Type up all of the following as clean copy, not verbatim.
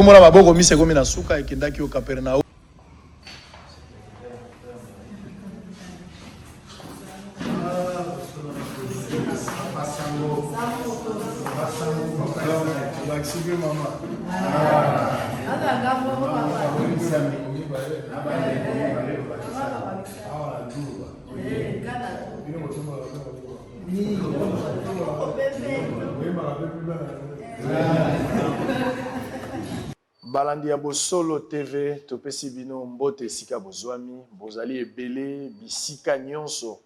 mona maboko mise komi na suka ekendaki au Capernaum. Balandi ya Bosolo TV topesi bino mbote sika bozwami bozali ebele bisika nyonso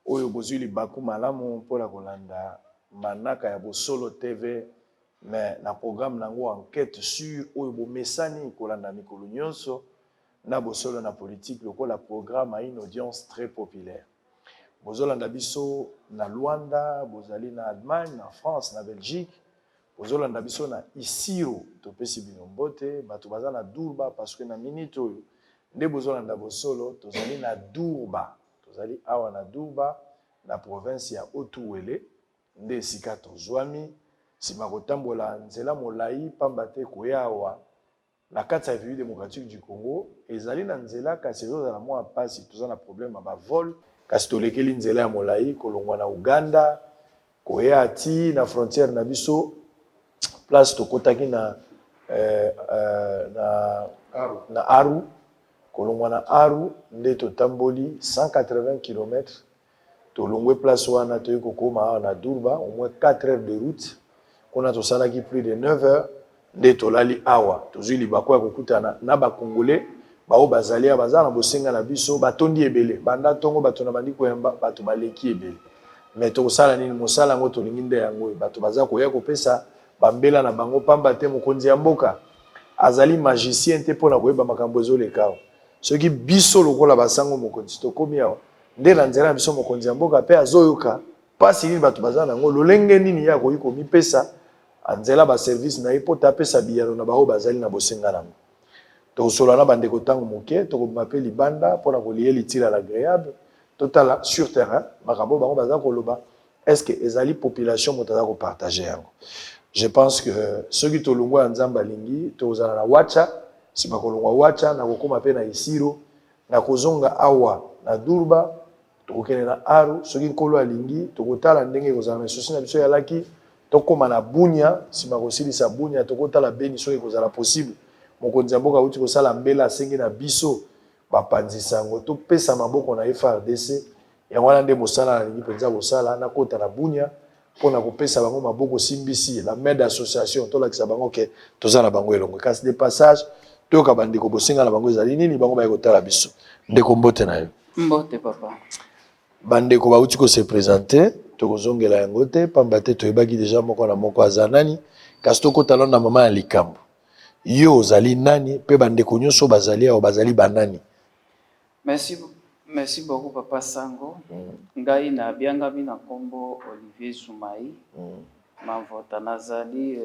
oyo bozwi libaku malamu mpona kolanda manaka ya Bosolo TV mais na programme nango enquête sur oyo bomesani kolanda mikolo nyonso na Bosolo na politique lokola programme a une audience très populaire. Bozolanda biso na Luanda, bozali na Allemagne, na France, na Belgique. Bozolanda biso na Isiro topesi bino mbote bato baza na Durba parce que na minute oyo nde bozolanda Bosolo tozali na Durba, tozali awa na Durba na province ya Otuwele nde sika tozwami sima kotambola nzela molai pamba te koya awa na kati ya République démocratique du Congo ezali na nzela kasi ezozala mwa pasi toza na problème ba vol kasi tolekeli nzela ya molai kolongwa na Uganda koya ati na frontière na biso place tokotaki na Aru kolongwa na Aru nde totamboli 180 km tolongwe place wana toyi kokoma na Durba au moins 4 heures de route kuna tosalaki plus de 9 heures nde tolali awa tozwi libako ya kokutana na ba Congolais bao bazali ya bazana bosenga na biso batondi ebele banda tongo bato na bandi koyamba bato baleki ebele mais tokosala nini mosala ngo tolingi nde yango bato baza koya kopesa bambela na bango pamba te mokonzi ya mboka azali magicien te pona koyeba makambo ezoleka soki biso lokola basango mokonzi tokomi awa nde na nzela biso mokonzi ya mboka pe azoyoka pasi nini bato baza nango lolenge nini ya koyi komipesa anzela ba service na ipo tapesa biyano na bao bazali na bosenga nango tokosola na bandeko tango moke tokomape libanda pona kolie litila l'agréable totala sur terrain makambo bango baza koloba est-ce que ezali population motaza ko partager yango. Je pense que ceux qui tolongwa nzamba lingi tozala na wacha sima kolongwa wacha na kokoma pe na Isiro na kozonga awa na Durba tokokene na Aru soki nkolo alingi tokotala ndenge kozala na sosi na biso ya laki tokoma na Bunya sima kosilisa Bunya tokotala Beni soki kozala possible mokonzi ya mboka uti kosala mbela asengi na biso bapanzisa yango topesa maboko na FRDC yango wana nde mosala na lingi mpenza kosala na kota na Bunya pona kopesa bango maboko simbisi la main d'association to lakisa bango ke tozana bango elongo kasi de passage toyoka bandeko bosenga na bango ezali nini bango baye kotala biso ndeko mbote na yo. Mbote papa. Bandeko bauti ko se présenter tokozongela yango te pamba te toyebaki déjà moko na moko azanani kasi tokotala na mama ya likambo yo ozali nani pe bandeko nyonso bazali awo bazali banani. Merci beaucoup papa Sango. Ngai na biangami na kombo Olivier Zumai. Mavota nazali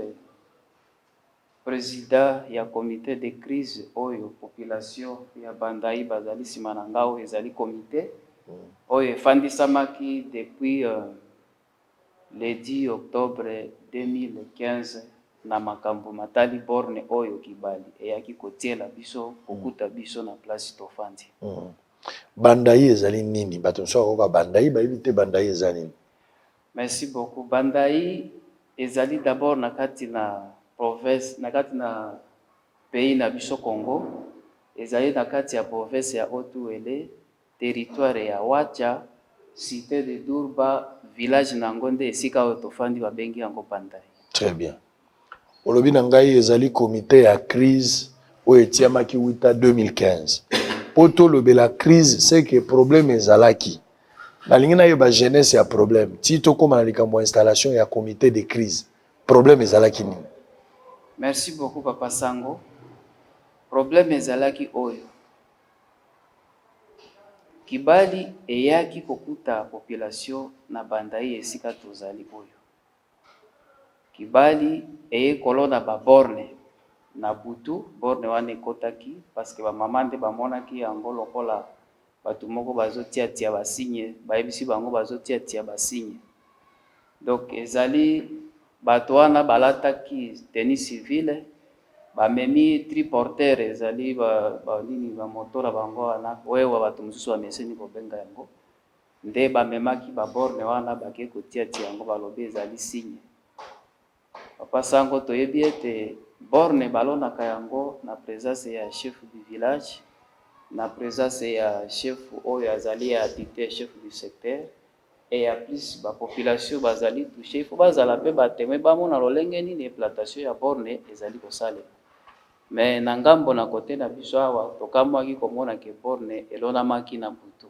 président ya comité de crise oyo population ya Bandai bazali sima na ngao ezali comité oyo efandisamaki depuis le 10 octobre 2015 na makambo matali borne oyo kibali eyaki kotiela biso kokuta biso na place tofandi. Bandai ezali nini bato so ko Bandai ba ibite Bandai ezali nini? Merci beaucoup. Bandai ezali d'abord na kati na province na kati na pays na biso Congo ezali na kati ya province ya Otuwele territoire ya Wacha cité de Durba village na Ngonde esika oyo tofandi babengi yango Bandai. Très bien. Olobi na ngai ezali comité ya crise oyo etiamaki wita 2015. Poto lobela crise c'est que problème ezalaki. Na lingina yo ba jeunesse ya problème. Ti to koma na likambo installation ya comité de crise. Problème ezalaki nini? Merci beaucoup papa Sango. Problème ezalaki oyo. Kibali eyaki kokuta population na Bandai esika tozali oyo. Kibali eye kolona ba borne na butu borne wane kotaki parce que ba mama nde ba monaki yango lokola batu moko bazotia tia ba signe bayebisi bango bazotia tia ba signe. Donc ezali bato wana balataki tenue civile bamemi triporteur ezali nini bamotora bango wana wewa bato mosusu bameseni kobenga yango nde bamemaki baborne wana bake kotiatia yango balobi ezali signe papa sango toyebi ete borne balonaka yango na présence ya chef du village na présence ya chef oyo azali ya dicté chef du secteur et ya plus bapopulation bazali touché il faut bazala mpe batémoin bamona lolenge nini implantation ya borne ezali kosalema mais na ngambo na kote na biso awa tokamwaki komona ke borne elonamaki na butu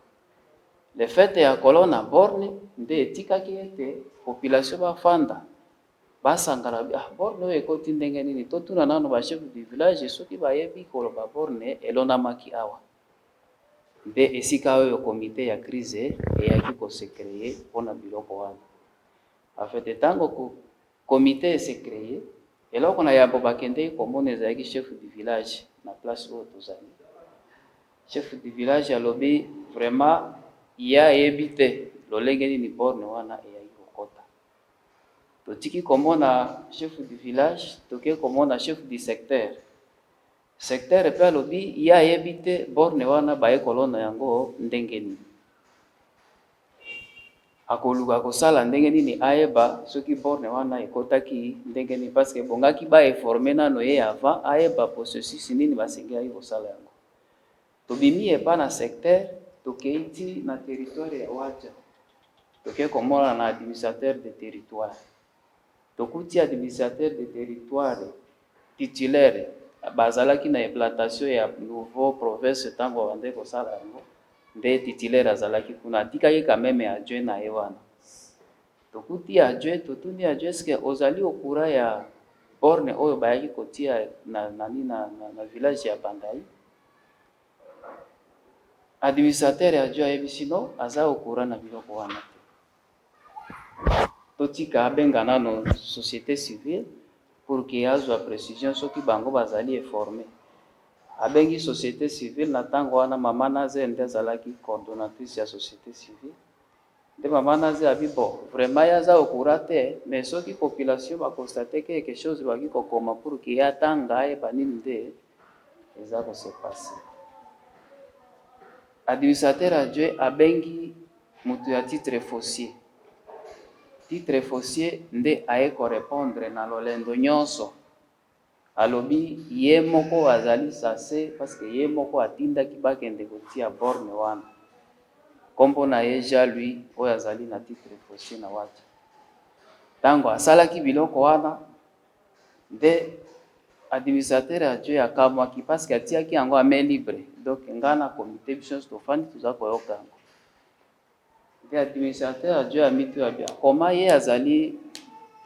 le fait ya kolona borne nde etikaki ete population bafanda basangana borne oyo ekoti ndenge nini totuna nano bachef du village soki bayebi koloba borne elonamaki awa nde esika oyo komite ya crise eyaki kosekreye mpona biloko wana afete ntango komite esekreye eloko na yambo bakendeki komona ezalaki chef du village na place oyo tozali chef du village alobi vraiment ya ayebi te lolenge nini borne wana eyaki kokota totiki komona chef du village toke komona chef du secteur mpe alobi ya ayebi te borne wana baye kolona yango ndenge nini akoluka kosala ndenge nini ayeba soki borne wana ekotaki ndenge nini parce que bongaki bainforme nano ye avant ayeba processus nini basengeli kosala yango tobimi epa na secteur tokeiti na territoire ya Wacha toke komona na administrateur de territoire tokuti administrateur de territoire titulaire bazalaki na implantation ya nouveau province ntango bande kosala yango nde titulaire azalaki kuna atikaki kameme adjoint na ye wana tokuti adjoint totuni adjoint eske ozali okura ya borne oyo bayaki kotia na village ya Bandai administrateur adjoint ayebisi no aza okura na biloko wana te totika abenga nano société civile pour que azwa précision soki bango bazali informé abengi société civile na ntango wana mama naze nde azalaki coordonnatrice ya société civile nde mama naze abi bon vraiment ye aza okura te mais soki population bakonstate ke quelque chose baki kokoma pour que ye atanga ayeba nini nde eza kose passe administrateur adjoint abengi moto ya titre foncier nde aye korépondre na lolendo nyonso alobi ye moko azali sase parce que ye moko atindaki bakende kotia borne wana kombo na ye Jean-Louis oyo azali na titre foncier na Wacha ntango asalaki biloko wana nde administrateur adjoint akamwaki parce que atiaki yango ame libre donc nga na komite biso tofandi toza koyoka yango nde administrateur adjoint amitu abia koma ye azali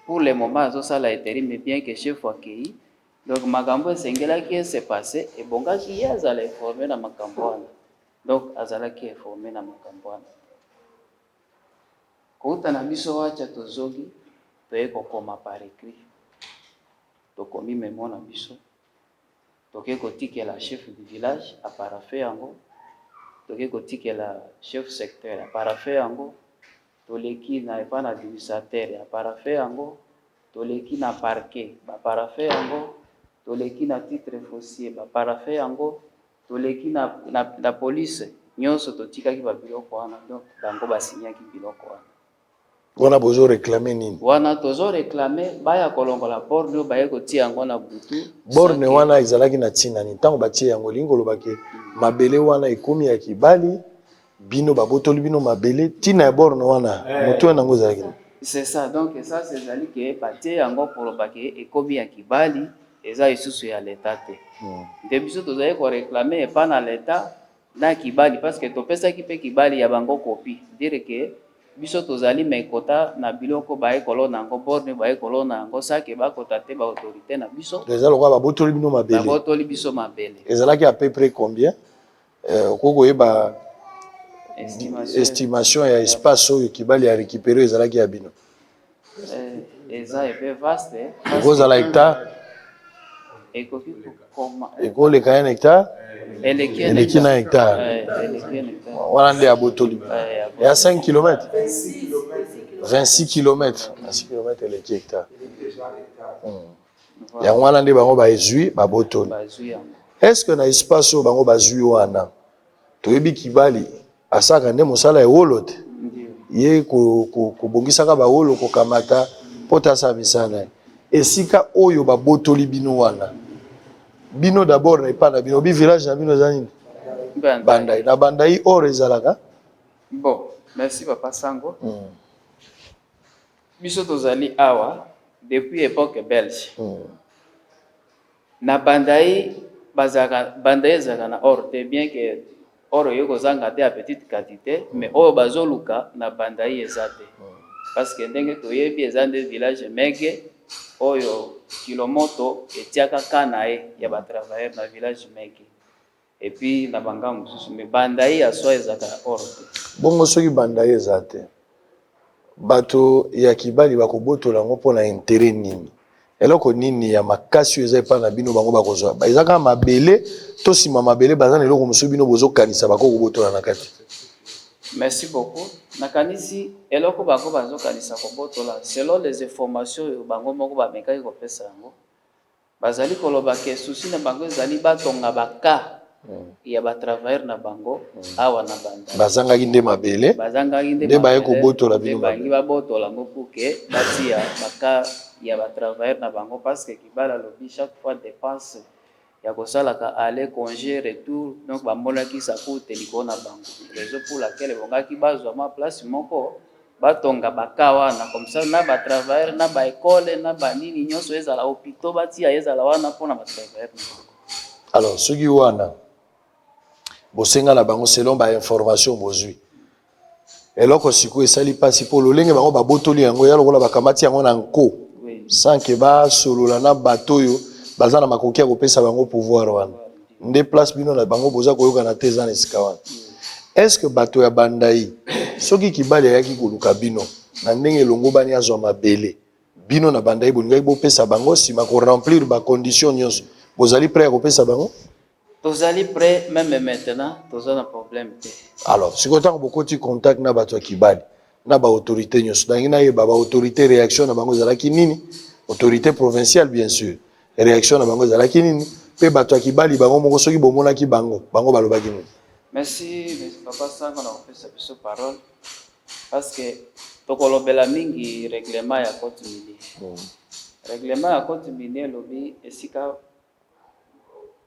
pour le moment azosala intérim mais bien que chef akei donc makambo esengelaki ese passé ebongaki ye azala informé na makambo wana donc azalaki informé na makambo wana kouta na biso Wacha tozogi toye kokoma par écrit tokomi memo na biso toke kotikela chef du village aparafe yango toke kotikela chef secteur aparafe yango toleki na epa na administrateur aparafe yango toleki na parquet baparafe yango toleki na titre foncier baparafe yango toleki na police nyonso totikaki babiloko wana donc bango basinyaki biloko wana wana bozo réclamer nini wana tozo réclamer baya kolongola borne oyo baye kotia yango na butu borne wana ezalaki na ntina nini ntango batie yango lingi olobaki mabele wana ekomi ya kibali bino babotoli bino mabele ntina ya borne wana moto oyo nango ezalaki c'est ça donc ça ezali ke batie yango polobaki ekomi ya kibali eza isusu ya leta te nde biso tozali koréclame epa na leta na kibali parce que topesaki mpe kibali ya bango kopi dire ke biso tozali mekota na biloko baye kolona yango borne baye kolona yango sake bakota te baautorité na biso eza lokola babotoli bino mabele babotoli biso mabele ezalaki à peu près combien okoki koyeba estimation ya espace oyo kibali ya récupéré ezalaki ya bino eza epe vaste ekozala hectare ekoki kokoma ekoleka ya hectare eleki na hectare wana nde abotoli ya 5 km 26 km 26 km eleki hectare ya wana nde bango ba ezui ba botoli est-ce que na espace bango ba zui wana toyebi kibali asaka nde mosala e wolote ye ko bongisaka ba wolo ko kamata pota sa misana esika oyo ba botoli bino wana bino d'abord na ipana bino bi village na bino zanini bandai na bandai or ezalaka bon merci papa Sango biso tozali awa depuis époque belge na bandai ezalaka na or te bien que or yo kozanga te à petite quantité mais oyo bazoluka na bandai eza te parce que ndenge toyebi eza nde village mege oyo kilomoto etiaka kana ya ba travailleur na village mege et puis na banga mosusu mais bandai ya soi ezalaka na or te bongo soki bandai eza te bato ya kibali bakobotola yango mpona intérêt nini eloko nini ya makasi eza epa na bino bango bakozwa eza kaka mabele to nsima mabele baza na eloko mosusu bino bozokanisa bakokobotola na kati merci beaucoup nakanisi eloko bango bazokanisa kobotola selon les informations oyo bango moko bamekaki kopesa yango bazali koloba ke susi na bango ezali batonga baka ya batravailleur na bango awa na banda bazangaki nde mabele nde baye kobotola bino bangi babotola ngo puke batia baka ya batravailleur na bango parce que kibala lobi chaque fois dépense ya kosalaka aller congé retour donc bamonaki sakute likolo na bango raison pour laquelle bongaki bazwa ma place moko batonga baka wana comme ça na batravailleur na baekole na banini nyonso ezala hôpitaux batia ezala wana mpona batravailleur na bango alors soki wana bosenga na bango selon ba information bozwi eloko siko esali pasi po lolenge bango babotoli yango ya lokola bakamati yango na nko sans que basolola na bato oyo baza na makoki ya kopesa bango pouvoir wana nde place bino na bango boza koyokana te eza na esika wana est-ce que bato ya bandai soki kibali ayaki koluka bino na ndenge elongo bani azwa mabele bino na bandai bolingaki bopesa bango nsima koremplir bacondition nyonso bozali prêt ya kopesa bango tozali prêt même maintenant toza na problème te alors sikoyo ntango bokoti contact na bato ya kibali na baautorité nyonso nangi nayeba baautorité réaction na bango ezalaki nini autorité provinciale bien sûr réaction na bango ezalaki nini mpe bato ya kibali bango moko soki bomonaki bango balobaki nini merci papa Sango na kopesa biso parole parce que tokolobela mingi règlement ya code minier règlement ya code minier elobi esika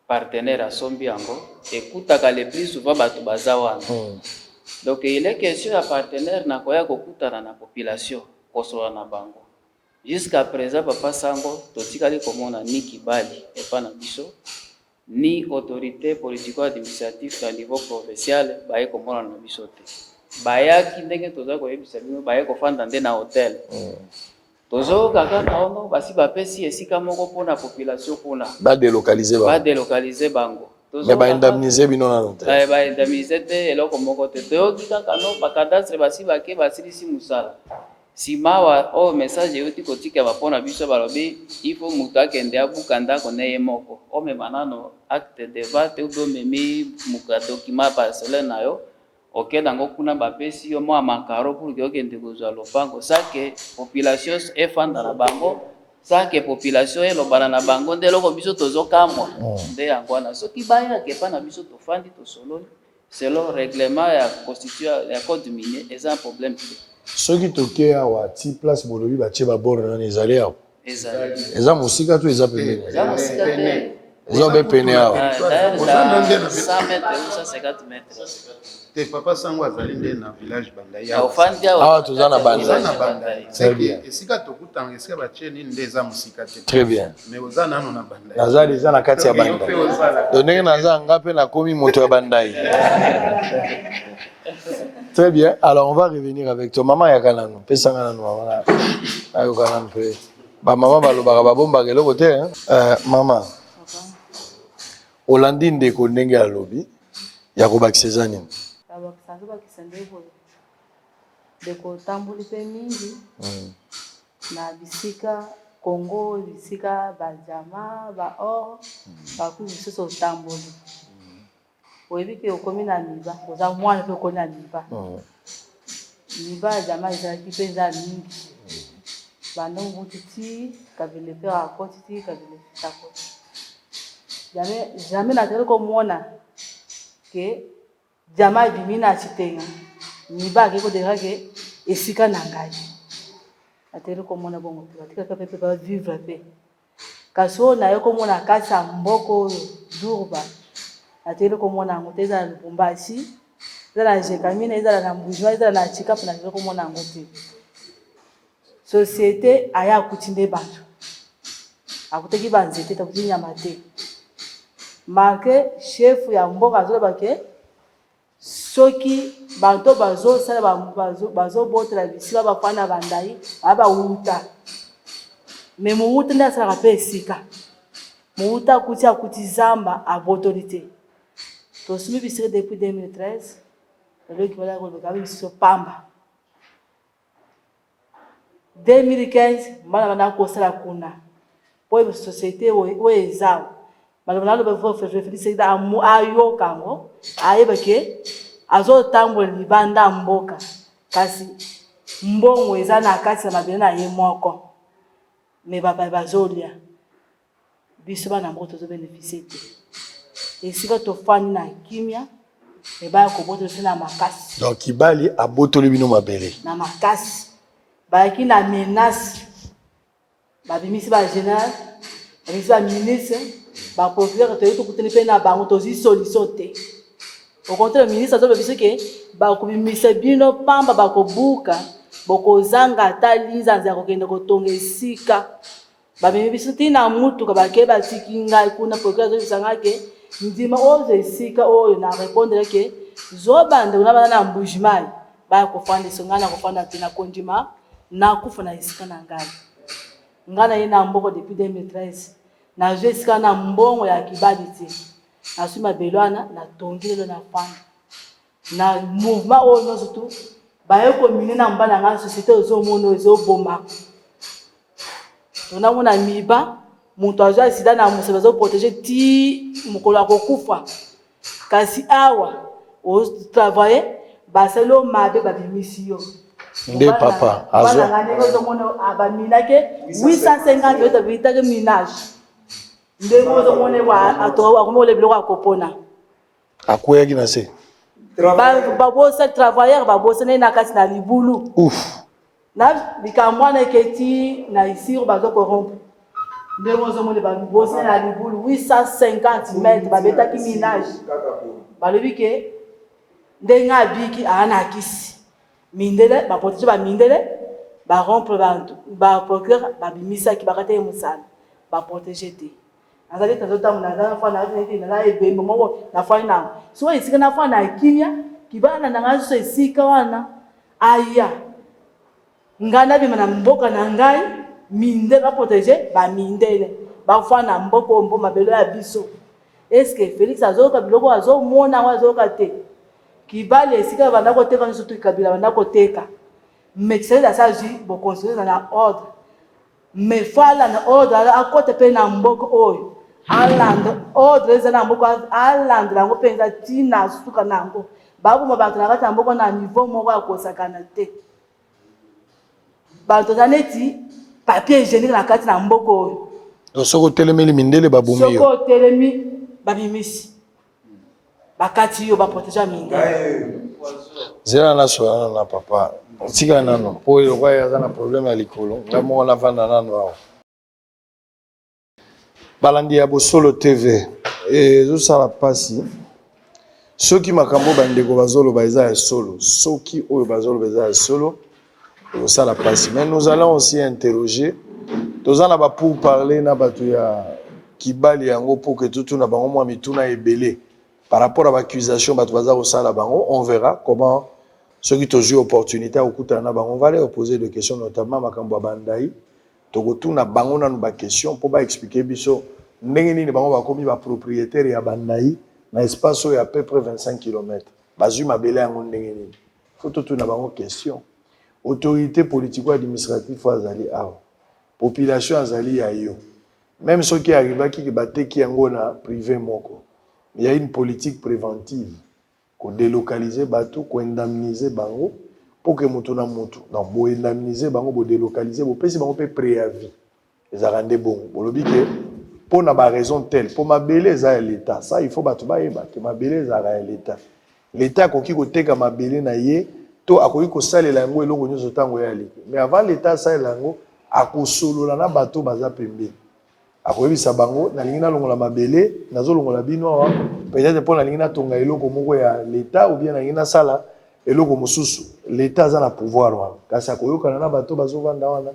partenaire asombi yango ekutaka le plus souvent bato baza wana donc il est question ya partenaire nakoya kokutana na population kosola na bango jusqu'à présent papa Sango totikali komona ni kibali epa na biso ni autorité politico-administrative na niveau provincial baye komona na biso te bayaki ndenge toza koyebisa bino baye kofanda nde na hotel tozokaka na ono basi bapesi esika moko mpona population kuna badelokalize bango me baindemnize bino nano te baindemnize te eloko moko te toyoki kaka no bakadastre basi bake basilisi mosala nsima oyo message euti kotikama mpona biso balobi ifo moto akende abuka ndako ne ye moko omema nano acte de vente obi omemi document parcelle na yo okenda ngo kuna bapesi yo mwa makaro pour que okende kozwa lopango sake population efanda na bango sake population elobana na bango nde eloko biso tozokamwa nde yango wana soki bayaka epa na biso tofandi tosololi selon règlement ya constitution ya code minier eza un problème te soki toke awa ti place bolobi batie babord nani ezali awa eza mosika to eza pembeni eza mpe pene awa te papa Sango azali nde na village bandai awa toza na bandai esika tokutanga esika batie nini nde eza mosika te très bien mais oza nano na bandai naza deja na kati ya bandai to ndenge naza nga mpe nakomi moto ya bandai très bien alors on va revenir avec toi maman yaka nano pesanga nano mama ayoka nano mpe bamama balobaka babombaka eloko te mama olandi ndeko ndenge alobi ya kobakisa eza nini bakisa ndeko ndeko tamboli mpe mingi na bisika Congo bisika bajama baor baku misusu otamboli oyebi ke okomi na miba oza mwana mpe okomi na miba miba ya jama ezalaki mpe eza mingi banda mutiti kabile pe à côté kabile ta côté jamais na tele komona que jamais bimina chitenga ni ba ke ko dira ke esika na ngai atele komona bongo tika pe ba vivre pe kaso na yo komona kasa mboko durba atele komona ngoteza Lubumbashi zala jekamina ezala na mbujwa ezala na chikapu na yo komona ngote société aya kutinde bantu akuteki banzete takuti nyama te marke chef ya mboka azoba ke soki banto bazosala bazobotela bisika bafana bandai abawuta me mowuta nde asalaka mpe esika mowuta akuti zamba abotoli te tosumi bisika depuis 2013 eloki balaka kolobeka biso pamba 2015 mbana bana kosala kuna po société oyo eza bana bana lobe félicité ayoka ngo ayeba ke azotambola libanda mboka kasi mbongo eza na kati ya mabele na ye moko me bazolia biso bana mboka tozobénéficie te esika tofandi na kimia ebaya kobotoli na makasi donc Kibali abotoli bino mabele na makasi bayaki na menace babimisi ba général babimisi ba ministre ba procureur toyebi tokutani mpe na bango tozwi solution te au contraire ministre azobebisa ke bakobimisa bino pamba bakobuka bokozanga ata linzanza ya kokende kotonga esika babimi biso ntina mutuka bake batiki ngai kuna procureur azobisa ngai ke ndima oyo esika oyo na répondre ke zobanda kuna bana na mbujimai baya kofanda eso ngai na kofanda te na kondima nakufa na esika na ngai ngai na ye na mboko depuis 2013 nazwi esika na mbongo ya Kibali te naswi mabelo wana natongi lelo na fanda na mouvement oyo nyonso tu baye komine na mbala ngai société ozomona ezoboma tonamona miba moto azwa sida na moso bazoprotege ti mokolo akokufa kasi awa otravaille baselo mabe babimisi yo nde papa azwa baminake 850 yoto bitake minage nde ozomone akomole biloko akopona akweyaki na se babosa travailleur babosa ne na kati na libulu na likambo wana eketi na isiro bazokorompe nde ozomone babosa na libulu 850 mètres babetaki minage balobi ke ndenge abiki ana kisi mindele baprotege bamindele barompre bantu baprocureur babimisaki bakata ye mosala baprotege te azali tazotambola na ebembe moko nafani nango soki esika nafani na kimia Kibali na ngai so esika wana aya ngai nabima na mboka na ngai mindele baprotege bamindele bafani na mboka oyo mbo mabelo ya biso eske Félix azoyoka biloko azomona ngo azoyoka te Kibali esika banda koteka nyonso tu Kabila banda koteka mais c'est là ça ji bo construire na ordre mais fala na ordre akote pe na mboko oyo alanda ordre eza na mboko alanda lango penza tina suka nango babuma bantu na kati ya mboko na niveau moko ya kosakana te bantu zaneti papier hygiénique na kati na mboko oyo soko telemeli mindele babumi yo soko telemi babimisi bakati yo baprotege mindele zela na soana na papa tika nano po yo kwa yaza na problème ya likolo ngamo na vanda nano awo balandi ya Bosolo TV ezosala pasi soki makambo bandeko bazoloba eza ya solo soki oyo bazoloba eza ya solo ezosala pasi mais nous allons aussi interroger tozana ba pour parler na bato ya Kibali yango pour que tout na bango mwa mituna ebele par rapport à l'accusation bato baza kosala bango on verra comment ceux qui ont eu opportunité au kutana bango on va leur poser des questions notamment makambo bandai tokotuna bango na ba question pour ba expliquer biso ndenge nini bango bakomi ba propriétaire ya bandai na espace oyo à peu près 25 km bazui mabele yango ndenge nini faut totuna bango question autorité politico administrative azali awa population azali ya yo même ceux qui arrivent qui bateki yango na privé moko il y a une politique préventive ko délocaliser bateau ko indemniser bango pour que mutu na mutu donc bo indemniser bango bo délocaliser bo pesi bango pe préavis les arrêter bon bolobi que pour na ba raison telle pour mabele za l'état ça il faut batu ba yeba que mabele za l'état l'état koki ko teka mabele na ye to akoki ko salela yango eloko nyoso tango ya liki mais avant l'état salela yango akosolola na bato baza pembeni akoyebisa bango nalingi nalongola mabele nazolongola bino awa peut-être mpo nalingi natonga eloko moko ya l'état ou bien nalingi nasala eloko mosusu l'état aza na pouvoir wana kasi akoyokana na bato bazovanda wana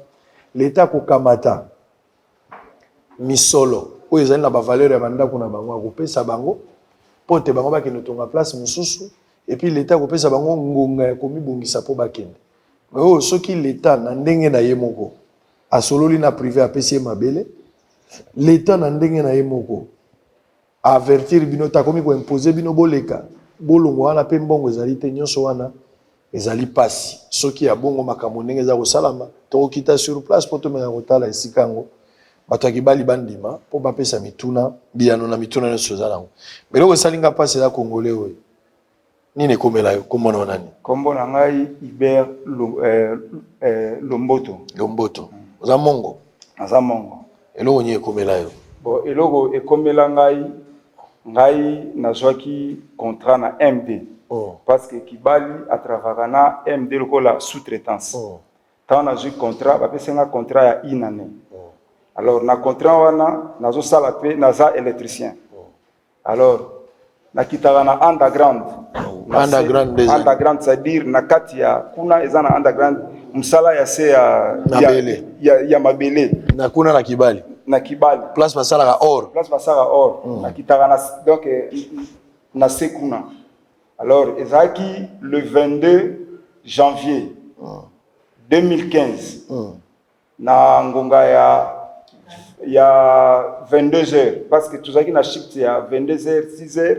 l'état akokamata misolo oyo ezali na bavaleur ya bandako na bango akopesa bango mpo te bango bakende tonga place mosusu et puis l'état akopesa bango ngonga ya komibongisa mpo bakende mais oyo soki l'état na ndenge na ye moko asololi na privé apesi ye mabele l'état na ndenge na ye moko avertir bino takomi ko imposer bino boleka bolongo wana pe mbongo ezali te nyonso wana ezali pasi soki ya bongo makambo ndenge eza kosalama tokokita sur place po tomeka kotala esika yango bato ya kibali bandima mpo bapesa mituna biyano na mituna nyonso eza nango meloko esalinga mpasi eza congolais oyo nini ekomela yo kombo na nani kombo na ngai Hubert Lomboto oza mongo aza mongo eloko nini ekomela yo bon eloko ekomela ngai nazwaki contrat na MD parce que kibali atravaka na MD lokola sous-traitance tant nazwi contrat bapesenga contrat ya une année alors na contrat wana nazosala pe naza électricien alors nakitaka na underground c'est-à-dire na kati ya kuna eza na underground musala ya se ya mabele na kuna na kibali place basalaka or nakitaka na donc na se kuna alors ezalaki le 22 janvier 2015 na ngonga ya 22h parce que tuzaki na shift ya 22h 6h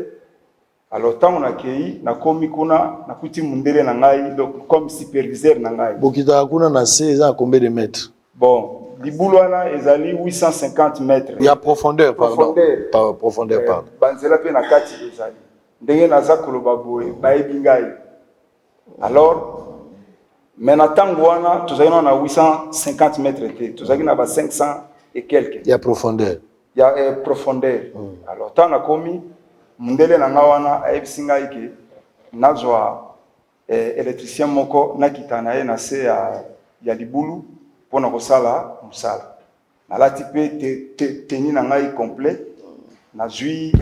alors tant on akei na komi kuna na kuti mundele na ngai donc comme superviseur na ngai bokita kuna na se eza combien de mètres bon libulu wana ezali 850 mètres ya profondeur pardon banzela pe na kati ezali ndenge naza koloba boye bayebi ngai alors mais na tango wana tozali na 850 mètres te tozali na ba 500 et quelques ya profondeur alors tant na komi mundele na nga wana ayebisi ngai ke nazwa électricien moko nakita na ye na se ya libulu mpona kosala mosala nalati mpe teni na ngai complet nazwi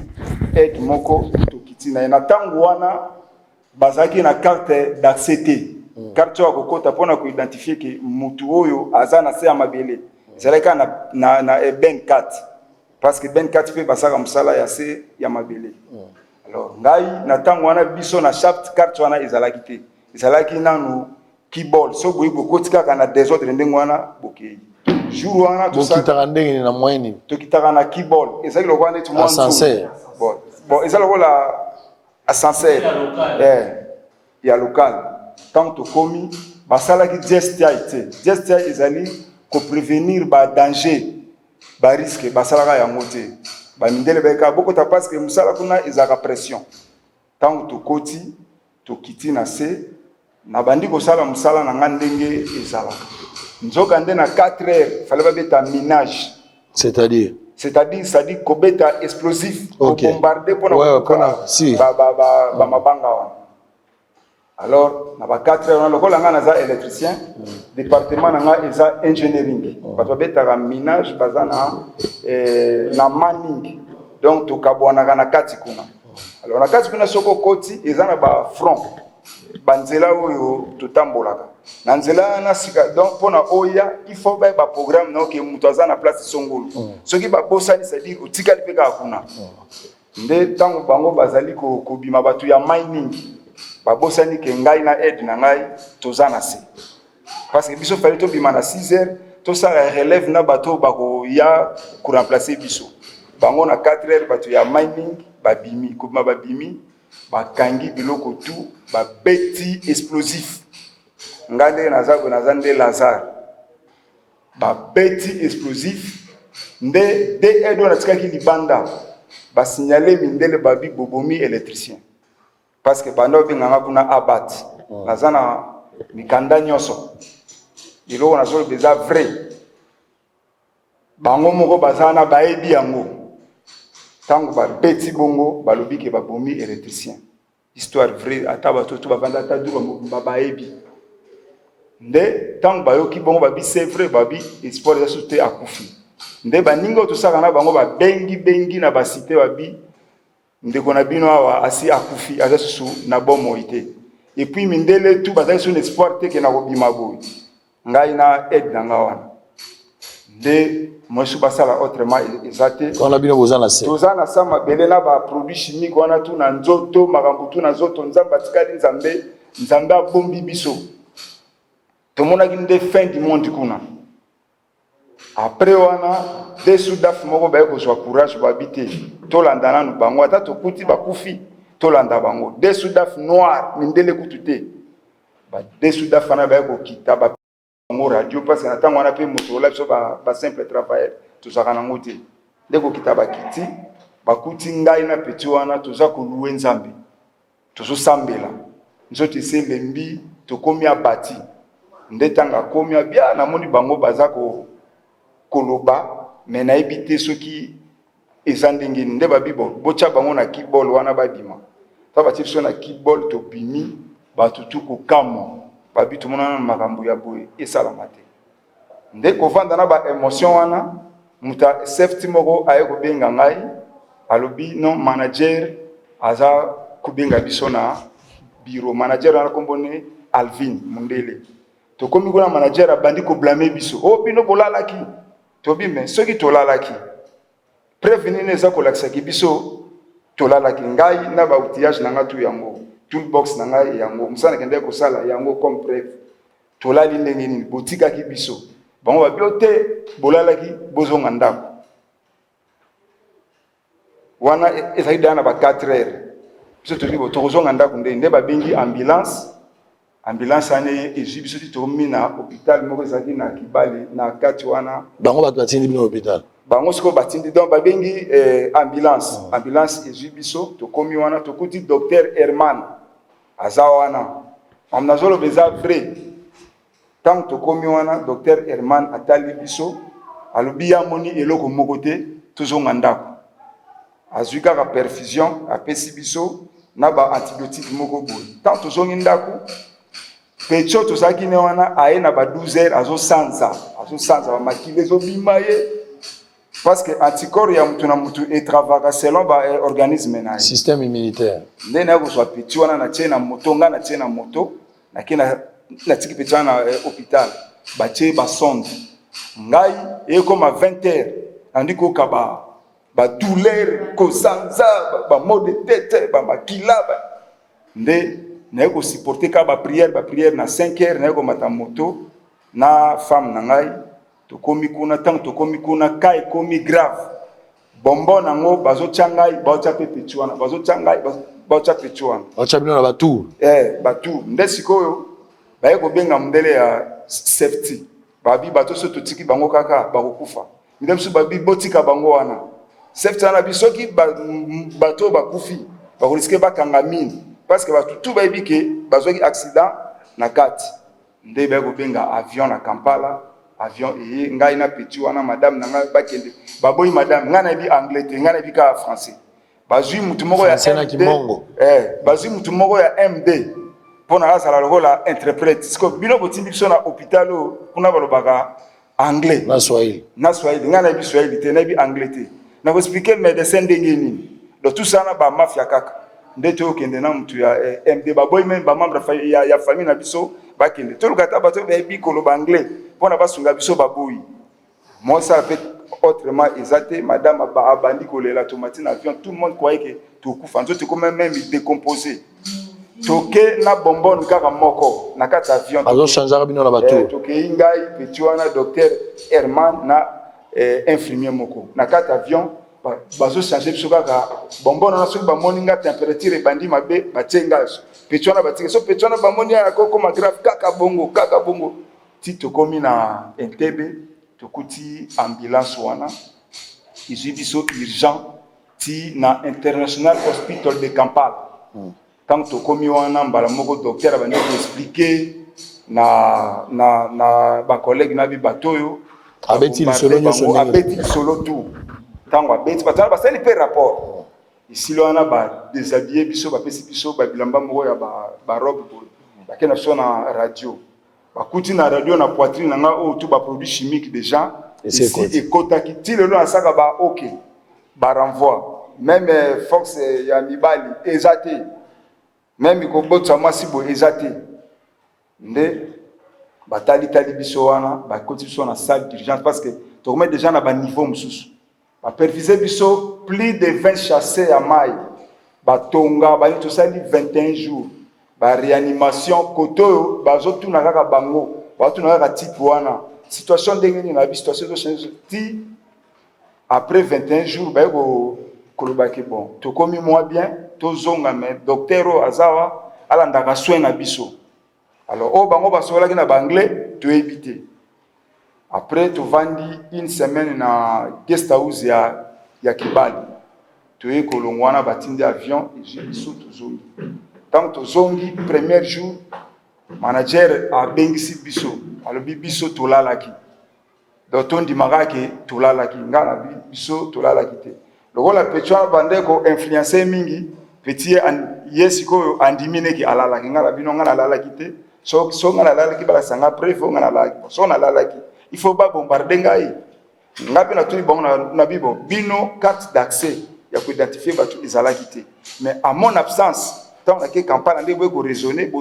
aide moko tokiti na ye na ntango wana bazalaki na carte d'accès te carte oyo akokota mpona koidentifie ke mutu oyo aza na se ya mabele ezalaki na ben 4 parce que ben 4 mpe basaka mosala ya se ya mabele alors ngai na ntango wana biso na shaft carte wana ezalaki te ezalaki nanu kibol so boyi bokoti kaka na désordre ndenge wana bokei jour wana tokitaka ndenge na moyenne tokitaka na kibol ezalaki lokola neti mwa ascenseur bon eza lokola ascenseur ya local tant tokomi basalaki geste te geste ezali koprévenir ba danger ba risque basalaka yango te bamindele beka bokota parce que mosala kuna ezalaka pression ntango tokoti tokiti na se na bandi kosala mosala na nga ndenge ezalaka nzoka nde na 4 heures fale babeta minage c'est-à-dire kobeta explosif kobombarde mpona bamabanga wana alors na ba 4 heures lokola nga naza électricien département na nga eza engineering bato babetaka minage baza na manning donc tokabwanaka na kati kuna alors na kati kuna soko koti eza na ba front banzela oyo totambolaka na nzela na sika donc mpona oya il faut ba programme na ke mutu aza na place songolo soki babosani c'est-à-dire otikali mpe kaka kuna nde ntango bango bazali kobima bato ya mining babosani ke ngai na aide na ngai toza na se parce que biso fali tobima na 6 heures tosala relève na bato bakoya koremplacer biso bango na 4 heures bato ya mining babimi kobima babimi bakangi biloko tu babeti explosif ngande naza nde Lazare babeti explosif nde de aide na tikaki libanda basignale mindele babi bobomi électricien parce que bando benganga kuna abat naza mikanda nyonso eloko nazoloba eza vrai bango moko baza na bayebi yango ntango babeti bongo balobi ke babomi électricien histoire vrai ata bato to bavanda ata dura bayebi nde ntango bayoki bongo babi c'est vrai babi espoir eza so te akufi nde baninga tosaka na bango babengi na basite babi ndeko na bino awa asi akufi aza susu na bomoi te et puis mindele tu bazali so espoir te ke na kobima boye ngai na aide na nga wana nde mosu basala autrement eza te Quand on a bien besoin de ça. toza na sa mabele na baproduit chimique wana tu na nzoto makambo tu na nzoto nzambe atikali nzambe abombi biso tomonaki nde fin du monde kuna après wana de sudaf moko baye kozwa courage babi te tolanda nanu bango ata tokuti bakufi tolanda bango de sudaf noir mindele kutu te de sudaf wana baye kokita bango radio parce que na ntango wana mpe moto ola biso basimple travailleur tozwaka nango te nde kokita bakiti bakuti ngai na peti wana toza koluwe nzambe tozosambela nzoto ese elembi tokomi abati nde ntango akomi abia namoni bango baza koloba me nayebi te soki eza ndenge nde babi botya bango na kibol wana babima ta batie biso na kibol tobimi bato tu kokamwa babi tomonana na makambo ya boye esalama te nde kovanda na baémotion wana moto safety moko aye kobenga ngai alobi non manager aza kobenga biso na bureau manager wana kombone Alvin Mundele tokomi kuna manager abandi koblame biso o bino bolalaki tobi me soki tolalaki prévenir eza kolakisaki biso tolalaki ngai na baoutillage na nga tu yango toolbox na ngai yango mosala kende kosala yango comme preuve tolali ndenge nini botikaki biso bango babio te bolalaki bozonga ndako wana ezali dana na ba 4 heures biso toki tokozonga ndako nde babengi ambulance ane ezwi biso ti tokomi na hôpital moko ezalaki na Kibali na kati wana Bango bato batindi bino hôpital. bango sikoyo batindi donc babengi ambulance ezwi biso tokomi wana tokuti docteur Herman aza wana nazoloba eza vrai ntango tokomi wana docteur Herman atali biso alobi ya moni eloko moko te tozonga ndako azwi kaka perfusion apesi biso na baantibiotique moko boye ntango tozongi ndako petio tozalaki ne wana aye na ba 12 heures azosanza bamakili ezobima ye parce que anticorps ya mutu na mutu etravaka selon baorganisme na ye Système immunitaire. nde naye kozwa peti wana natie na moto nga natie na moto nake natiki peti wana na hôpital batie basonde ngai ekoma 20 heures andi koyoka badouleur kozanza bamaux de tête bamakila nde naye kosupporte ka baprière na 5 heures naye komata moto na femme na ngai tokomi kuna ntango tokomi kuna ka ekomi grave bombo nango bazotya ngai baotya mpe peti wana bazotya ngai baotya peti wana Bacha bino na batour. batour nde sikoyo baye kobenga mondele ya safety babi bato so totiki bango kaka bakokufa nde mosusu babi botika bango wana safety wana bi soki bato bakufi bakoriske bakanga mine parce que bato tu bayebi ke bazwaki accident na kati nde baye kobenga avion na Kampala avion eye ngai na peti wana madame na ngai bakende baboyi madame ngai nayebi anglais te ngai nayebi kaka français bazwi mutu moko ya Kimongo. bazwi mutu moko ya MD mpona azala lokola interprète siko bino botindi biso na hôpital oyo kuna balobaka anglais Na Swahili. na Swahili ngai nayebi Swahili te nayebi anglais te nakoexplike médecin ndenge nini donc tout ça na bamafia kaka nde toyokende na mutu ya MD baboyi meme bamembre ya famille na biso bakende toluka ata bato bayebi koloba anglais mpona basunga biso baboyi mosala mpe autrement eza te madame abandi kolela tomati na avion tout le monde croyait que tokufa nzoto ekoma même décomposé toke na bombone kaka moko na kati avion Bazochangeaka bino na batour. tokei ngai peti wana docteur Herman na infirmier moko na kati avion bazochange biso kaka bombone wana soki bamoni nga température ebandi mabe batie ngai peti wana batike so peti wana bamoni akokoma grave kaka bongo ti tokomi na Entebbe tokuti ambulance wana izwi biso urgent ti na international hospital de Kampala ntango tokomi wana mbala moko docteur abandi koexplike na ba collègue na bi batoyo abeti solo nyoso abeti solo tout tango abeti batala basali pe rapport ici là on a ba déshabillé biso ba pesi biso ba bilamba moko ya ba robe ba kena so na radio ba kuti na radio na poitrine na nga o tout ba produits chimiques déjà ici et kota ki ti le na saka ba OK ba renvoi même force ya mibali ezate même ko botsa masibo ezate nde batali biso wana ba koti biso na salle d'urgence parce que to remet déjà na ba niveau mususu ba perviser biso plus de 20 chassés à maille ba tonga ba to sali 21 jours ba réanimation koto bazo tuna kaka bango ba tuna kaka type wana situation ndenge na situation de changer ti après 21 jours ba ko kolobaki bon to komi moi bien to zonga mais docteur azawa alanda soin na biso. Alors, au bango basola ki na banglais, tu éviter. Après, tu vandi une semaine na guest house ya Kibali. Tu es kolongwana batindi avion et j'ai biso tu zongi. Tant tu zongi, premier jour, manager a bengisi biso. Alors biso to lalaki. Donc ton dimaraki to lalaki ngana biso to lalaki te. Le rôle la petite bande ko influencer mingi, petit yesiko andimine ki alalaki ngana bino ngana lalaki te. So ngana lalaki bala sanga préfo ngana lalaki. So na lalaki. Il faut pas bombarder ngai. Ngapi na tuni bon na bibo bino carte d'accès ya ko identifier batu ezalaki te. Mais à mon absence, tant que campagne ndé ko raisonner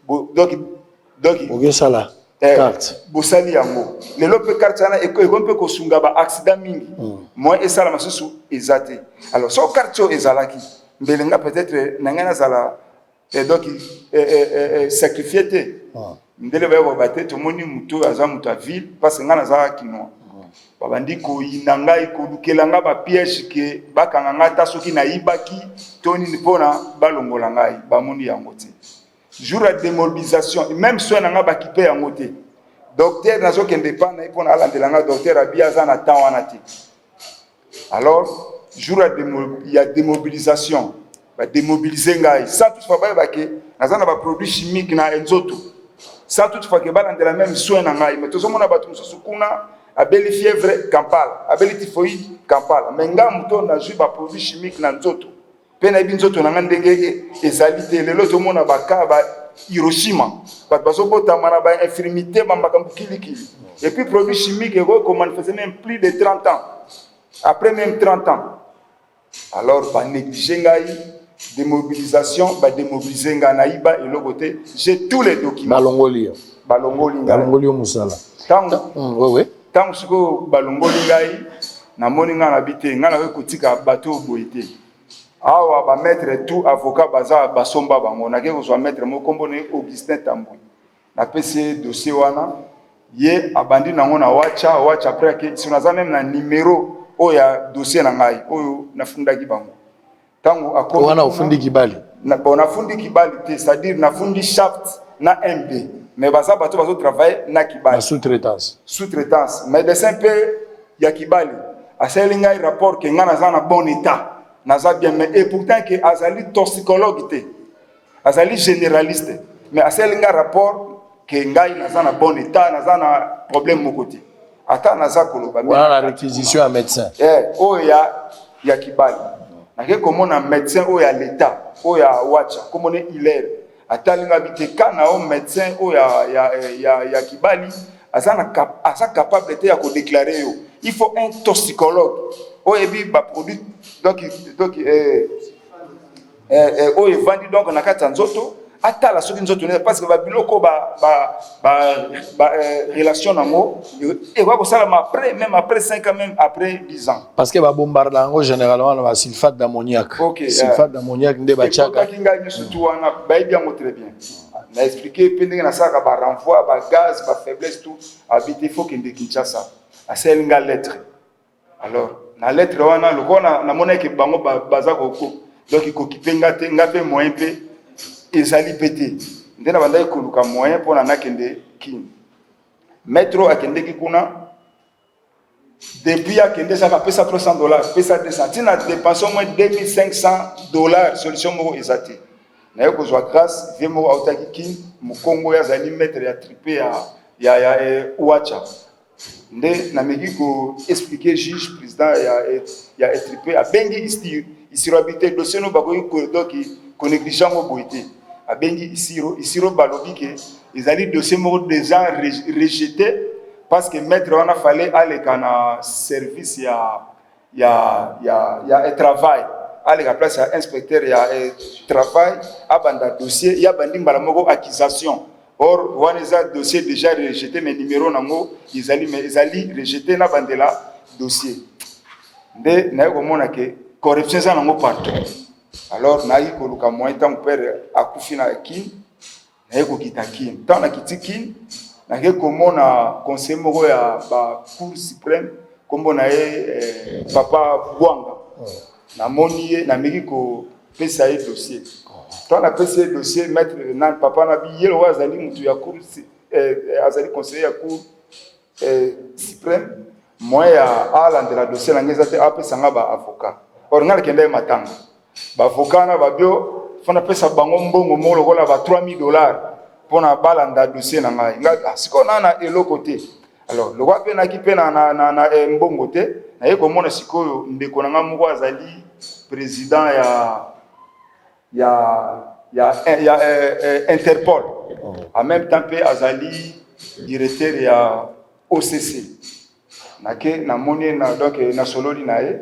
donc OK ça là. Carte. Bosali yango. Le lope carte na e ko mpe ko sunga ba accident mingi. Moi et ça la masusu ezate. Alors so carte ezalaki. Mbelenga peut-être nangana zala donc sacrifié te. Ndele ba ko baté to moni muto aza muto a ville parce que ngana za kino. Babandi ko inangai ko lukelanga ba piège ke bakanga ngata soki na ibaki toni nipona balongola ngai ba moni yango te. Jour de démobilisation même soin nanga ba kipé yango te. Docteur nazo kende pa na ipona ala ndelanga docteur abiaza na temps wana te. Alors jour de ya démobilisation ba démobiliser ngai sans toutefois ba ke nazana ba produits chimiques na enzoto sans toutefois que ba ndela même soin nanga mais tozo mona batu mususu kuna abeli fièvre kampala abeli typhoïde kampala mais nga muto na jus ba produits chimiques na nzoto pena binzoto na ndenge ezalité lelo to mona baka ba Hiroshima ba bazo bota mana ba infirmité makambu kilikili et puis produits chimiques ko manifester même plus de 30 ans après même 30 ans alors ba négliger ngai démobilisation ba démobiliser nga naïba et le côté j'ai tous les documents balongoli musala tango oui tango siko balongoli ngai na moni nga na bité nga na kotika bateau boité awa ba maître tout avocat baza basomba bango na ke ko so maître mo kombone Augustin Tambou na PC dossier wana ye abandi nango na watch après que si on a même na numéro oya dossier na ngai oyo nafundaki bango tango akomi wana ufundi kibali na bona fundi kibali te c'est-à-dire na fundi shaft na MB mais baza bato bazo travailler na kibali sous-traitance médecin pe ya kibali aseli ngai rapport que ngana za na bon état naza bien mais et pourtant que azali toxicologue te azali généraliste mais aseli ngai rapport que ngai naza na bon état naza na problème mokoti ata naza koloba voilà la réquisition à médecin oya ya kibali nake komona médecin oya l'état oya wacha komona hilaire atalinga bitekana o médecin oya ya kibali asa capable te ya ko déclarer yo il faut un toxicologue oyebi ba produit donc oye vandi donc na kata nzoto atala soki nzoto ne parce que ba biloko ba relation nango et va ko sala après même après 5 ans même après 10 ans parce que ba bombarde nango généralement na sulfate d'ammoniac sulfate d'ammoniac nde ba chaka kinga ni surtout wana ba bien très bien na expliquer pendant na saka ba renvoi ba gaz ba faiblesse tout habiter faut que Kinshasa a selinga lettre alors na lettre wana lokona na mona ke bango baza ko donc ko kipenga te ngape moyen pe ezali pété ndena banda ekoluka moyen pona nakende kin metro akende kikuna depuis akende ça pesa $300 pesa $200 tina dépense au moins $2500 solution moko ezati na ko zwa grâce vemo autaki kin mukongo ya zali maître ya tripe ya uacha nde na meki ko expliquer juge président ya tripe a bengi isiro habité dossier no bako ko doki ko négligent ngo boité a bengi isiro balobike ezali dossier mo déjà rejeté parce que maître on a fallu aller kana service ya travail aller la place ya inspecteur ya travail abanda dossier ya bandi mbala moko accusation or waneza dossier déjà rejeté mais numéro nango izali rejeté na bandela dossier nde na ko mona ke corruption za nango partout alors na ko luka moyen tant père akufi na kin na ko kitakin tant na kitikin na ko mona conseil moko ya ba cour suprême kombo na papa Bwanga na moni na meki ko pesa ye dossier tant na pesa ye dossier maître na papa na bi yelo azali mutu ya cour azali conseiller ya cour suprême moi ya alandela dossier na ngeza te apesa nga ba avocat or ngala kende matanga ba avocat na babio fana pesa bango mbongo mo lokola ba $3000 pona balanda dossier na ngai nga siko na eloko te alors le roi pe na ki pe na mbongo te na ye ko mona sikoyo ndeko na nga moko azali président ya Interpol en même temps pe azali directeur ya OCC nake na moni na donc na sololi na ye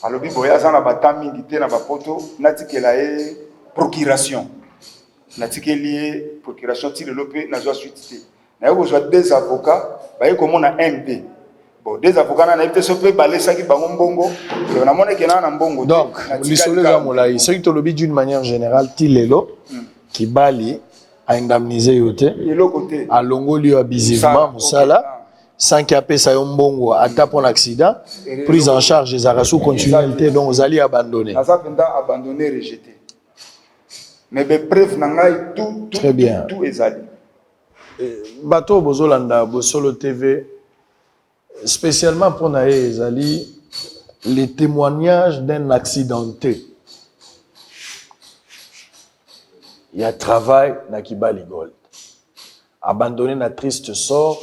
alobi boya za na batami mingi te na bapoto natikela ye procuration natikeli procuration ti lelo pe na zwa suite te na ye kozwa des avocats baye komona MD bon des avocats na évité sope balesaki bango mbongo na mona kena na mbongo donc lisolo za molai ce qui te lobi d'une manière générale ti lelo qui bali a indemniser yote a longoli abusivement musala sans qu'il appelle ça un bongo ata pour l'accident prise en charge des arrêts sous continuité donc vous allez abandonner abandonner rejeter mais be preuve nangai tout très bien tout ezali bato bozolanda Bosolo TV spécialement pour nae ezali les témoignages d'un accidenté. Il y a travail na Kibali Gold. Abandonné na triste sort.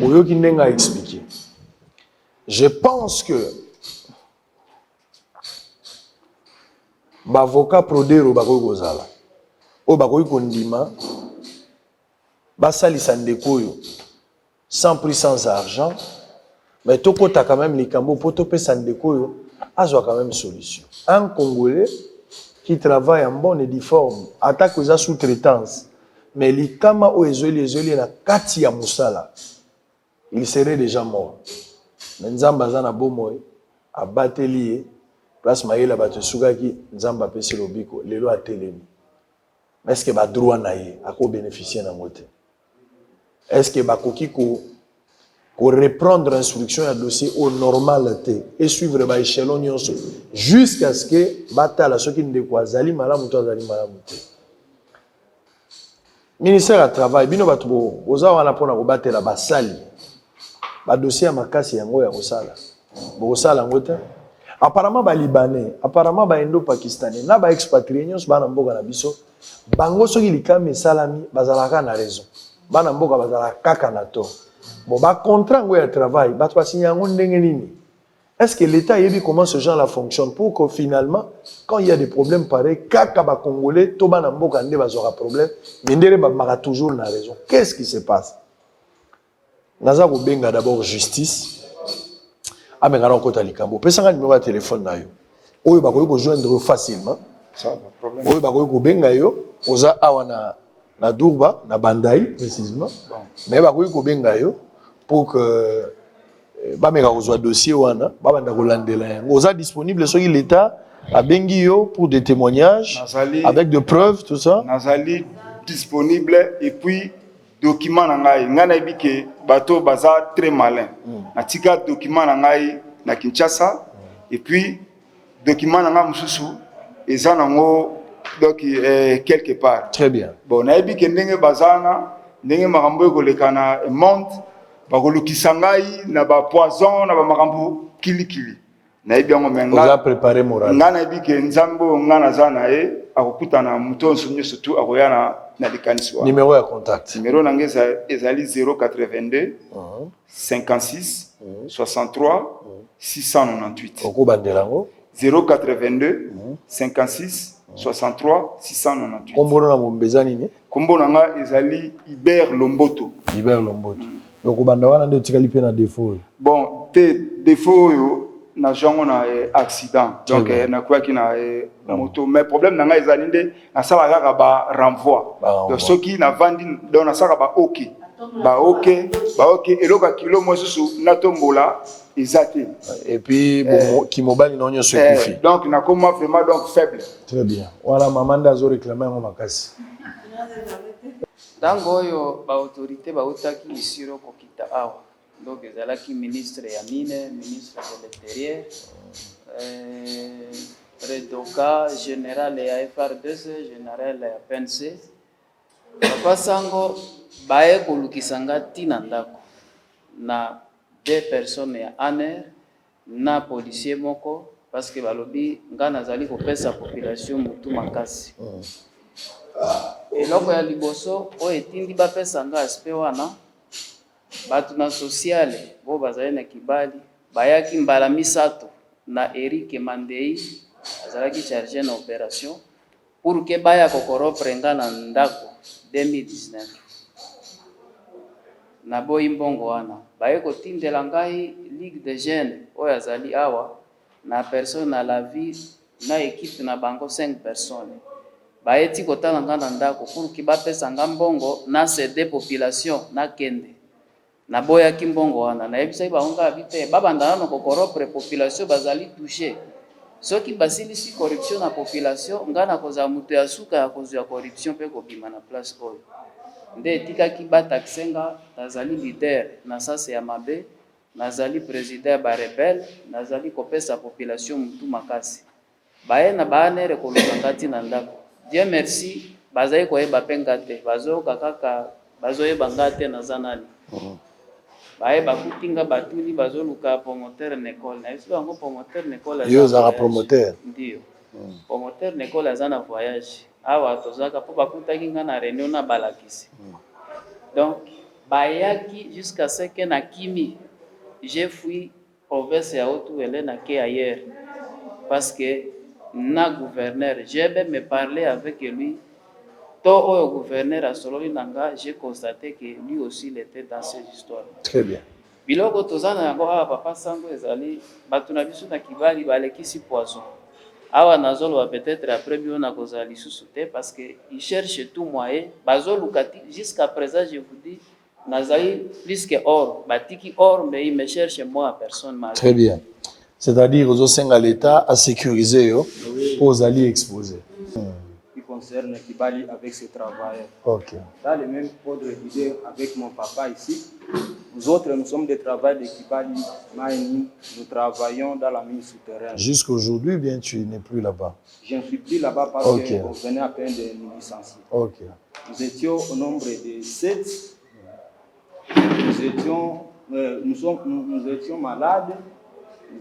Oyo ki ndenga expliquer. Je pense que bavoka prodero bakoy kozala. O bakoy kondima basalisa ndeko yo sans prix sans argent. Mais toko ta quand même likambo pour tope sandeko yo azwa quand même solution. Un Congolais qui travaille en bonne et due forme, attaque aux sous-traitance, mais likama o ezoli na kati ya musala, il serait déjà mort. Nzamba zana bomoy abateli place mayela bato sukaki nzamba pesi lobiko lelo atelemi. Est-ce que ba droit na ye ako bénéficier na moté? Est-ce que ba koki ko reprendre l'instruction à dossier au normal et suivre les échelons jusqu'à ce que batala ceux qui ne décoisali malamu to azali malamu te. Ministère à travail bino batubo oza wana pona ko batela basali ba dossier makasi yango ya kosala bo kosala ngote apparemment ba libanais apparemment ba indo pakistanais na ba expatriés nyos bana mboka na biso bango soki likame salami bazalaka na raison bana mboka bazalaka kaka na to. Bon, bah, contrat de travail, bah, est-ce que l'État a vu comment ce genre-là fonctionne pour que finalement, quand il y a des problèmes pareils, kaka ba Congolais, toba na mboka nde bazora problème, mais ndere ba mara toujours na raison. Qu'est-ce qui se passe? Naza ko benga d'abord justice. Ah mais ngara kota likambo. Pesa nga numéro de téléphone na yo. Oyo ba ko joindre facilement. Ça pas problème. Oyo ba ko benga yo, oza awana na Durba, na Bandai précisément. Bon. Mais ba ko benga yo pour que ba meka kozwa dossier wana ba banda kolandela yango oza disponible soki l'État a bengi yo pour des témoignages avec de preuves tout ça nazali disponible et puis document na ngai ngana bike bato baza très malin natika document na ngai na Kinshasa et puis document na ngai mususu eza nango donc quelque part très bien bon na bike ndenge bazana ndenge makambo ekolekana monde bakolukisa ngai na ba poison na ba makambo kilikili na yebi yango menga oza préparé moral ngana yebi ke nzambo ngana za na ye akokutana muto nsonyo surtout akoya na likanisi wa Numéro à contact. numéro nange ezali 082 56 63 698 Oko bandelango. 082 56 63 698 Kombono na mombeza nini? kombo nanga ezali Hubert Lomboto. Hubert Lomboto. Oko banda wana ndio tikali pe na défaut. Bon, te défaut yo na jongo na accident. Donc na kwa ki na moto mais problème nanga ezali nde na sala kaka ba renvoi. Donc soki na vandi donc na sala ba OK. Ba OK eloka kilo mosusu na tombola ezate. Et puis bon ki mobali na onyo sokufi. Donc na comment vraiment donc faible. Très bien. Voilà maman ndazo réclamer mo makasi. Ntango oyo baautorité bautaki isiro kokita awa donc ezalaki ministre ya mine, ministre de l'intérieur, redoka général ya FRDC, général ya PNC. Papa Sango baye kolukisa nga ntina ndako na 2 personnes ya ANR na policier moko parce que balobi nga nazali kopesa population mutu makasi. Eloko ya liboso oyo etindi bapesa nga aspect wana bato na sociale bo bazali na kibali bayaki mbala misato na Eric Mandei azalaki chargé na opération pour que baya kokorompre nga na ndako 2019 na boyi mbongo wana baye kotindela ngai Ligue des Jeunes oyo azali awa na personne na la vie na équipe na bango 5 personnes baeti kotala nga na ndako pour ki bapesa nga mbongo na cede population na kende na boyaki mbongo wana nayebisaki bango nga bite babanda nano kokorompre population bazali touché soki basilisi corruption na population nga na kozala moto ya suka ya kozwa corruption mpe kobima na place oyo nde etikaki bataxe nga nazali leader na sase ya mabe nazali président ya barebele nazali kopesa population mutu makasi baye na baanere koluka ngati na ndako Dieu merci bazali koyeba mpe nga te bazoyoka kaka bazoyeba nga te naza nani baye bakutinga batuli bazoluka promoteur Nicole na yesu bango promoteur Nicole Yo za promoteur ndio promoteur Nicole aza na voyage awa tozaka po bakutaki nga na réunion na balakisi donc bayaki jusqu'à ce que na kimi j'ai fui province ya Haut-Uele na ke ailleurs parce que na gouverneur j'ai même me parlé avec lui to oyo gouverneur asololi nanga j'ai constaté que lui aussi il était dans ces histoires. Très bien. Biloko tozana yango awa Papa Sango ezali bato na biso na kibali balekisi poison awa nazoloba peut-être après bio na kozala lisusu te parce que il cherche tout moyen bazolukati jusqu'à présent je vous dis nazali plus que or batiki or mais il me cherche moi personne mal. Très bien. C'est-à-dire aux Osenga l'État à sécuriser aux alliés exposés. Qui concerne Kibali avec ses travailleurs. Ok. Dans le même ordre d'idée avec mon papa ici, nous autres, nous sommes des travailleurs de Kibali, Maïni, nous travaillons dans la mine souterraine. Jusqu'aujourd'hui, bien, tu n'es plus là-bas. Je ne suis plus là-bas parce qu'on venait à peine de nous licencier. Ok. Nous étions au nombre de 7. Nous étions malades.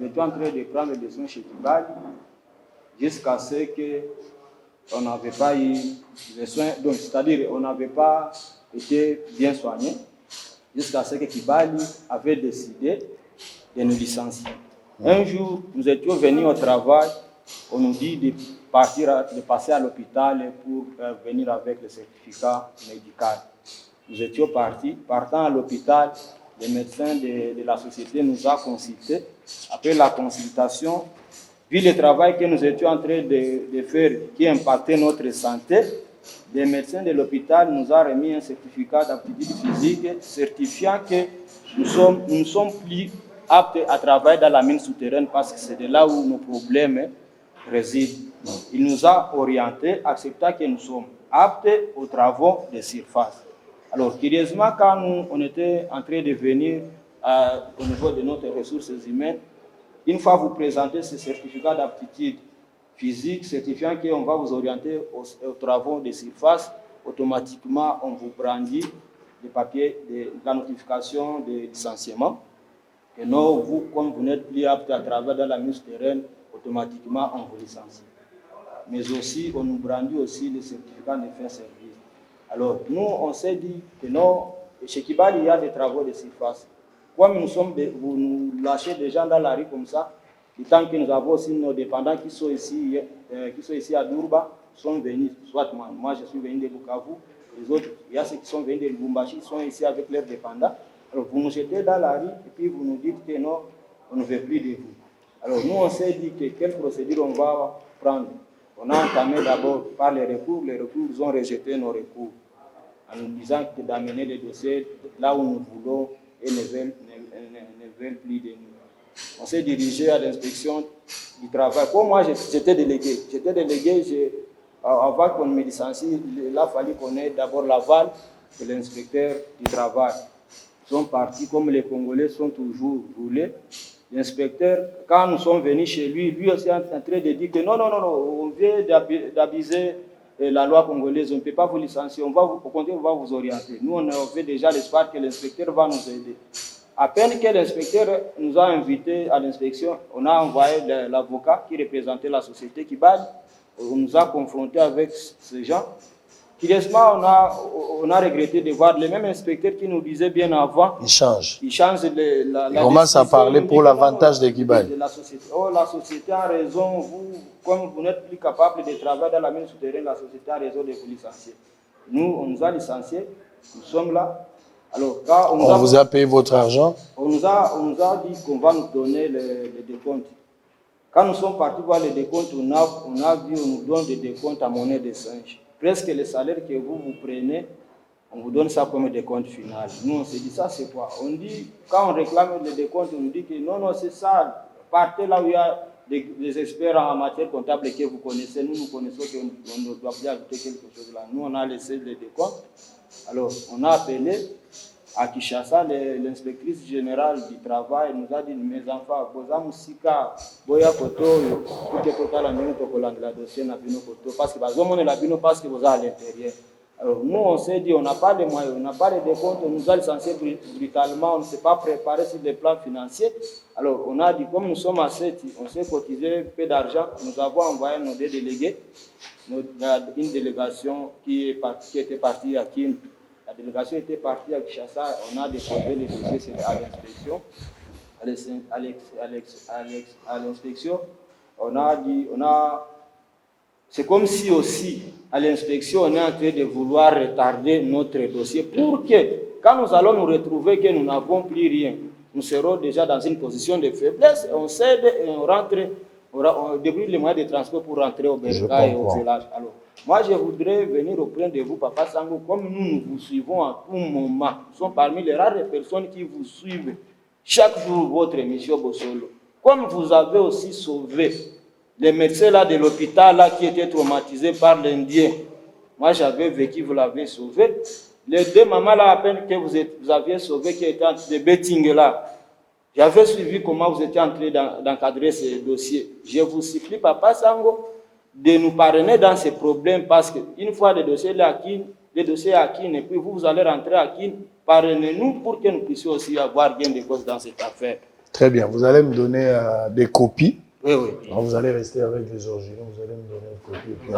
Nous étions en train de prendre des soins chez Kibali jusqu'à ce qu'on n'avait pas eu les soins, donc c'est-à-dire on n'avait pas été bien soignés jusqu'à ce que Kibali avait décidé de nous licencier. Un jour, nous étions venus au travail, on nous dit de passer à l'hôpital pour venir avec le certificat médical. Nous étions partis, partant à l'hôpital, le médecin de la société nous a consultés. Après la consultation, vu le travail que nous étions en train de faire qui impactait notre santé, le médecin de l'hôpital nous a remis un certificat d'aptitude physique certifiant que nous ne sommes plus aptes à travailler dans la mine souterraine parce que c'est de là où nos problèmes résident. Il nous a orientés, acceptant que nous sommes aptes aux travaux de surface. Alors, curieusement, quand on était en train de venir au niveau de notre ressources humaines, une fois vous présentez ce certificat d'aptitude physique, certifiant qu'on va vous orienter aux travaux de surface, automatiquement, on vous brandit le papier de la notification de licenciement. Et non, vous, comme vous n'êtes plus apte à travailler dans la mine souterraine, automatiquement, on vous licencie. mais aussi on nous brandit aussi le certificat de fin service. Alors, nous, on s'est dit que non, chez Kibali, il y a des travaux de surface. Comme vous nous lâchez des gens dans la rue comme ça, le temps que nous avons aussi nos dépendants qui sont ici à Durba, sont venus, soit moi je suis venu de Bukavu, les autres, il y a ceux qui sont venus de Lubumbashi, sont ici avec leurs dépendants. Alors, vous nous jetez dans la rue et puis vous nous dites que non, on ne veut plus de vous. Alors, nous, on s'est dit que quelle procédure on va prendre. On a entamé d'abord par les recours ont rejeté nos recours en nous disant que d'amener les dossiers là où nous voulons et ne veulent plus de nous. On s'est dirigé à l'inspection du travail. Pour moi, j'étais délégué. Avant qu'on me licencie, il a fallu qu'on ait d'abord l'aval de l'inspecteur du travail. Ils sont partis comme les Congolais sont toujours roulés. L'inspecteur, quand nous sommes venus chez lui, lui aussi est en train de dire que non, on vient d'abuser la loi congolaise, on ne peut pas vous licencier, on va vous orienter. Nous, on avait déjà l'espoir que l'inspecteur va nous aider. À peine que l'inspecteur nous a invités à l'inspection, on a envoyé l'avocat qui représentait la société Kibali, on nous a confrontés avec ces gens. Curieusement, on a regretté de voir les mêmes inspecteurs qui nous disaient bien avant. Ils changent. Ils changent Ils commencent à parler pour l'avantage de Kibali. La société a raison. Vous, comme vous n'êtes plus capable de travailler dans la mine souterraine, la société a raison de vous licencier. Nous, on nous a licenciés. Nous sommes là. Alors, on vous a payé votre argent. On nous a dit qu'on va nous donner les décomptes. Quand nous sommes partis voir les décomptes, on a vu qu'on nous donne des décomptes à monnaie de singe. Presque le salaire que vous prenez, on vous donne ça comme décompte final. Nous, on s'est dit, ça c'est quoi? On dit, quand on réclame les décomptes, on nous dit que non, c'est ça. Partez là où il y a des experts en matière comptable que vous connaissez. Nous connaissons qu'on ne doit plus ajouter quelque chose là. Nous, on a laissé les décomptes. Alors, on a appelé à Kinshasa l'inspectrice générale du travail. Elle nous a dit, mes enfants, parce que vous êtes à l'intérieur. Alors, nous, on s'est dit, on n'a pas les moyens, on n'a pas les décomptes, on nous a licenciés brutalement, on ne s'est pas préparé sur les plans financiers. Alors, on a dit, comme nous sommes à 7, on s'est cotisé un peu d'argent, nous avons envoyé nos deux délégués, une délégation qui était partie à Kin. La délégation était partie à Kinshasa, on a déposé les dossiers à l'inspection. On a dit, c'est comme si aussi, à l'inspection, on est en train de vouloir retarder notre dossier pour que, quand nous allons nous retrouver que nous n'avons plus rien, nous serons déjà dans une position de faiblesse, on cède et on rentre, on débrouille les moyens de transport pour rentrer au Berka et au village. Alors, moi, je voudrais venir auprès de vous, Papa Sango, comme nous vous suivons à tout moment. Nous sommes parmi les rares personnes qui vous suivent chaque jour votre émission Bossolo. Comme vous avez aussi sauvé les médecins là de l'hôpital là qui étaient traumatisés par l'Indien. Moi, j'avais vécu, vous l'avez sauvé. Les deux mamans là, à peine que vous aviez sauvé, qui étaient des bettings là, j'avais suivi comment vous étiez en train d'encadrer ces dossiers. Je vous supplie, Papa Sango, de nous parrainer dans ces problèmes parce qu'une fois les dossiers acquis, et puis vous allez rentrer à Kin, parrainez-nous pour que nous puissions aussi avoir gain de cause dans cette affaire. Très bien, vous allez me donner des copies. Oui. Alors, vous allez rester avec les originaux, vous allez me donner une copie. Et puis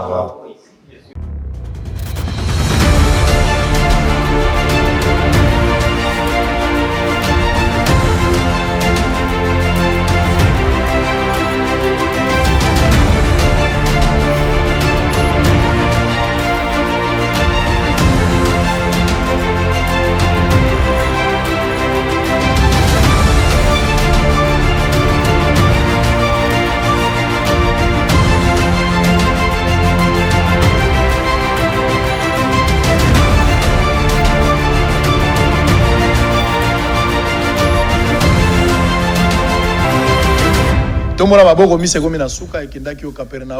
Tomona maboko mise komi na suka ekendaki o Kapernaum.